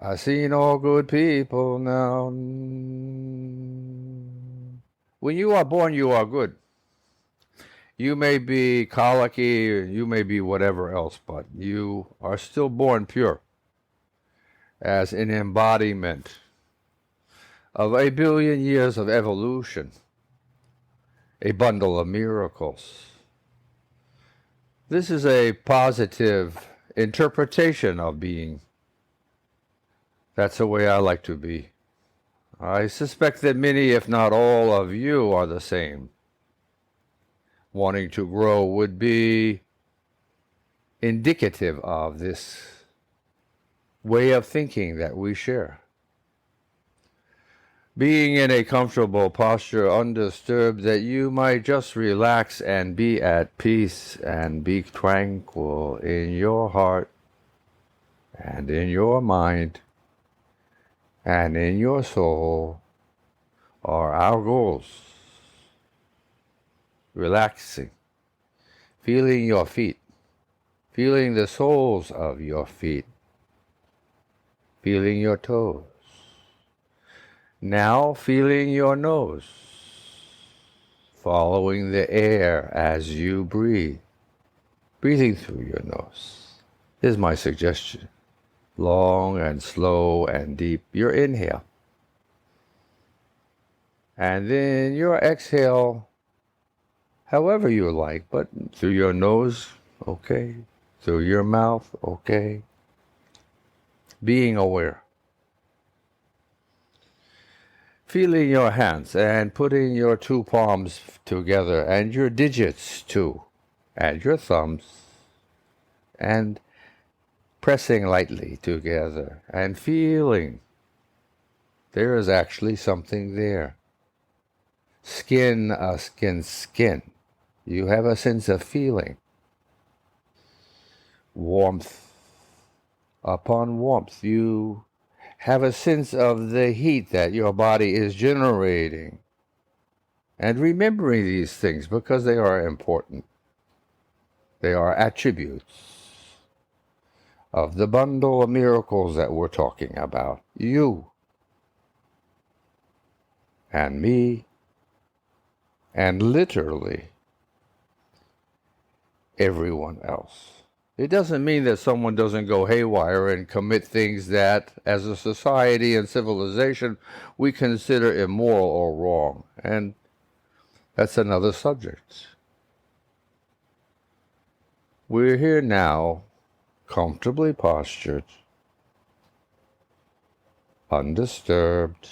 I seen all good people now. When you are born, you are good. You may be colicky, you may be whatever else, but you are still born pure as an embodiment of a billion years of evolution, a bundle of miracles. This is a positive interpretation of being. That's the way I like to be. I suspect that many, if not all of you, are the same. Wanting to grow would be indicative of this way of thinking that we share. Being in a comfortable posture, undisturbed, that you might just relax and be at peace and be tranquil in your heart and in your mind and in your soul are our goals. Relaxing, feeling your feet, feeling the soles of your feet, feeling your toes. Now feeling your nose, following the air as you breathe, breathing through your nose. Here's my suggestion. Long and slow and deep, your inhale. And then your exhale, however you like, but through your nose, okay. Through your mouth, okay. Being aware. Feeling your hands and putting your two palms together and your digits too, and your thumbs, and pressing lightly together and feeling there is actually something there. Skin, skin. You have a sense of feeling. Warmth upon warmth. You have a sense of the heat that your body is generating. And remembering these things because they are important. They are attributes of the bundle of miracles that we're talking about. You and me and literally everyone else. It doesn't mean that someone doesn't go haywire and commit things that, as a society and civilization, we consider immoral or wrong. And that's another subject. We're here now, comfortably postured, undisturbed,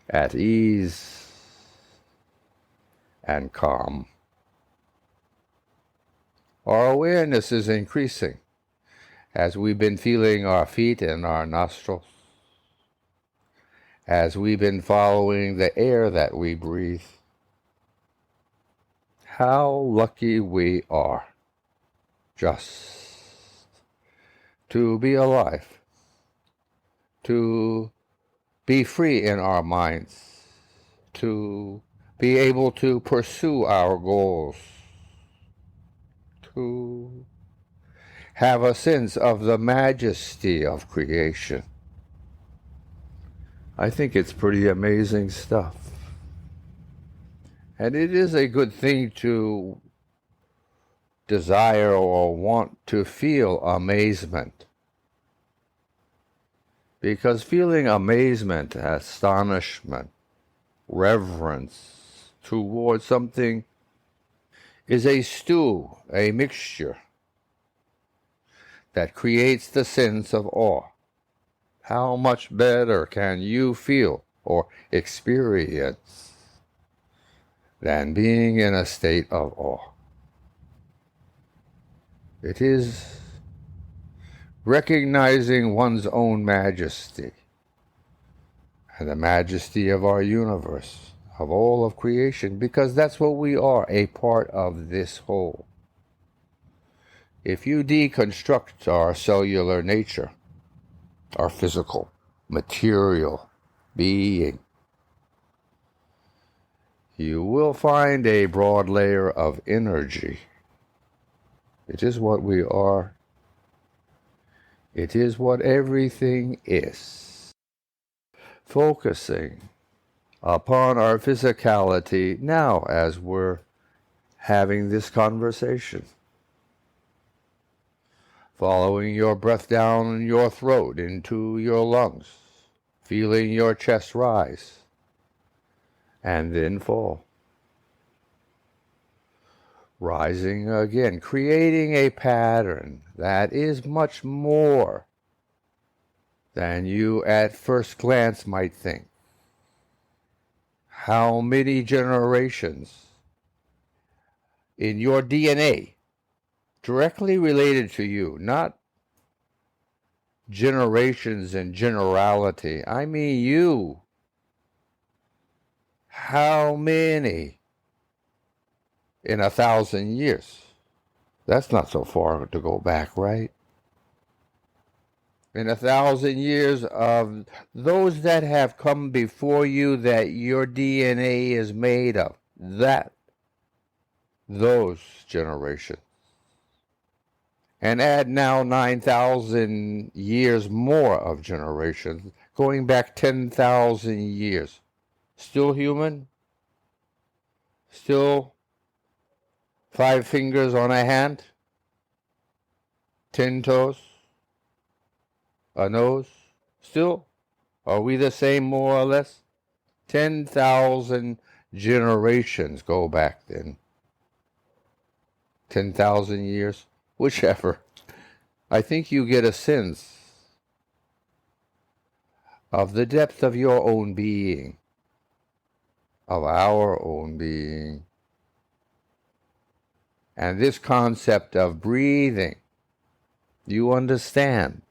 at ease, and calm. Our awareness is increasing as we've been feeling our feet and our nostrils, as we've been following the air that we breathe. How lucky we are just to be alive, to be free in our minds, to be able to pursue our goals, to have a sense of the majesty of creation. I think it's pretty amazing stuff. And it is a good thing to desire or want to feel amazement. Because feeling amazement, astonishment, reverence towards something is a stew, a mixture that creates the sense of awe. How much better can you feel or experience than being in a state of awe? It is recognizing one's own majesty and the majesty of our universe, of all of creation, because that's what we are, a part of this whole. If you deconstruct our cellular nature, our physical, material being, you will find a broad layer of energy. It is what we are. It is what everything is. Focusing upon our physicality now as we're having this conversation. Following your breath down your throat into your lungs, feeling your chest rise and then fall. Rising again, creating a pattern that is much more than you at first glance might think. How many generations in your DNA directly related to you, not generations in generality. I mean you. How many in 1,000 years? That's not so far to go back, right? In 1,000 years of those that have come before you that your DNA is made of, those generations. And add now 9,000 years more of generations, going back 10,000 years. Still human? Still 5 fingers on a hand? 10 toes? A nose? Still? Are we the same more or less? 10,000 generations go back then. 10,000 years? Whichever. I think you get a sense of the depth of your own being, of our own being. And this concept of breathing, you understand,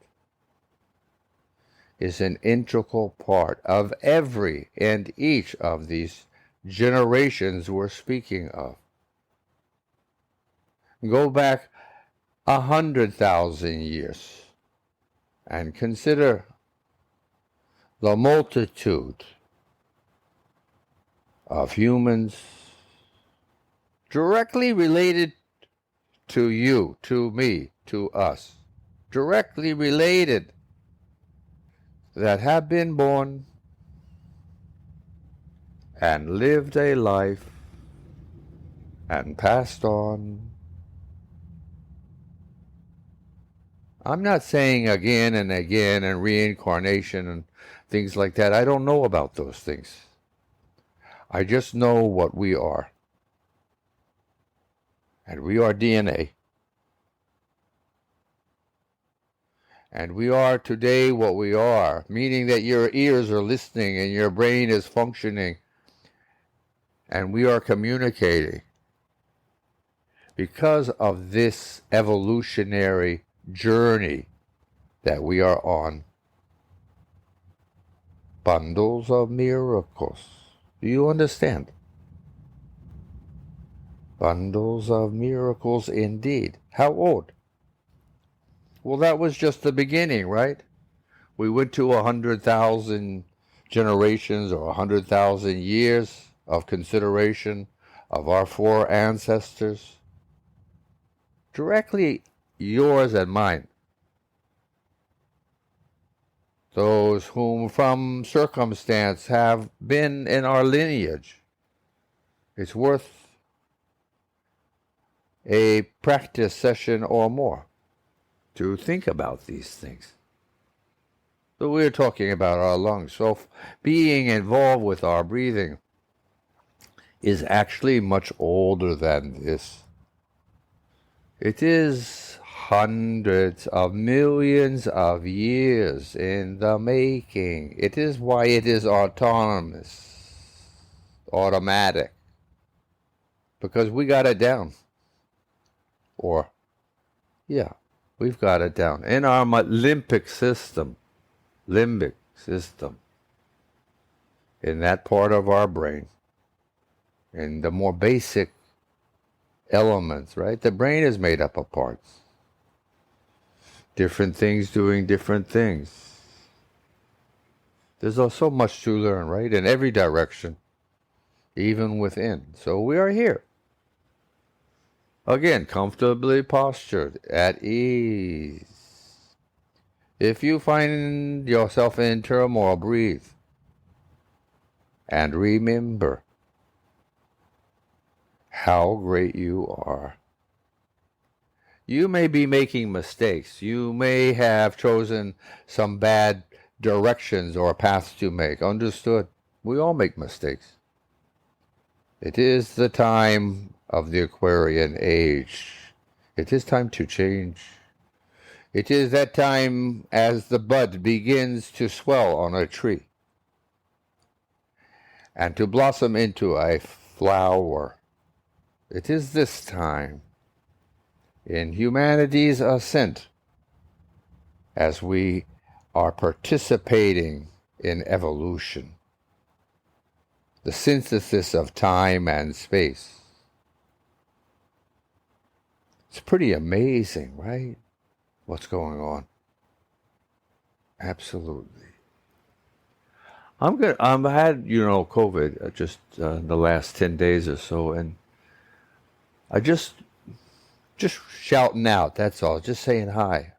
is an integral part of every and each of these generations we're speaking of. Go back 100,000 years and consider the multitude of humans directly related to you, to me, to us, directly related, that have been born and lived a life and passed on. I'm not saying again and again and reincarnation and things like that. I don't know about those things. I just know what we are. And we are DNA. And we are today what we are, meaning that your ears are listening and your brain is functioning and we are communicating because of this evolutionary journey that we are on. Bundles of miracles. Do you understand? Bundles of miracles indeed. How old? Well, that was just the beginning, right? We went to 100,000 generations or 100,000 years of consideration of our 4 ancestors. Directly yours and mine. Those whom from circumstance have been in our lineage. It's worth a practice session or more to think about these things. So we're talking about our lungs. So being involved with our breathing is actually much older than this. It is hundreds of millions of years in the making. It is why it is autonomous, automatic, because we got it down. Or, yeah, we've got it down. In our limbic system, in that part of our brain, in the more basic elements, right? The brain is made up of parts. Different things doing different things. There's so much to learn, right? In every direction, even within. So we are here. Again, comfortably postured, at ease. If you find yourself in turmoil, breathe and remember how great you are. You may be making mistakes. You may have chosen some bad directions or paths to make. Understood. We all make mistakes. It is the time of the Aquarian age. It is time to change. It is that time as the bud begins to swell on a tree and to blossom into a flower. It is this time in humanity's ascent as we are participating in evolution, the synthesis of time and space. It's pretty amazing, right? What's going on? Absolutely. I'm good. I had, COVID just the last 10 days or so, and I just shouting out, that's all, just saying hi.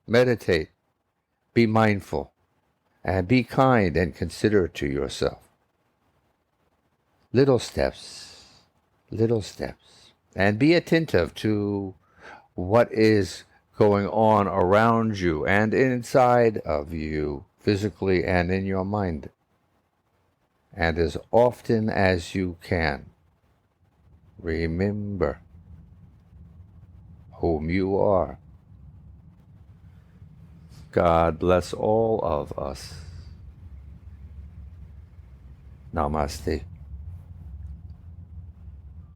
Meditate, be mindful, and be kind and considerate to yourself. Little steps, and be attentive to what is going on around you and inside of you, physically and in your mind. And as often as you can, remember whom you are. God bless all of us. Namaste.